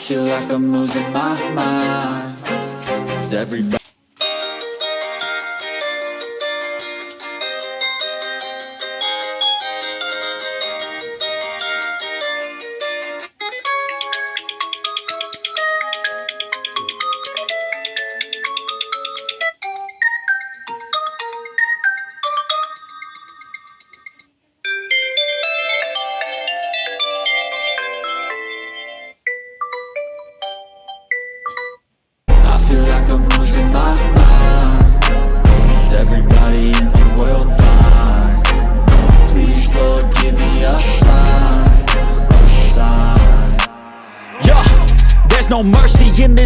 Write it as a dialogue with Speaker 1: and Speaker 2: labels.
Speaker 1: feel like I'm losing my mind. Is everybody I feel like I'm losing my mind. Is everybody in the world blind? Please, Lord, give me a sign, a sign.
Speaker 2: Yeah, there's no mercy in this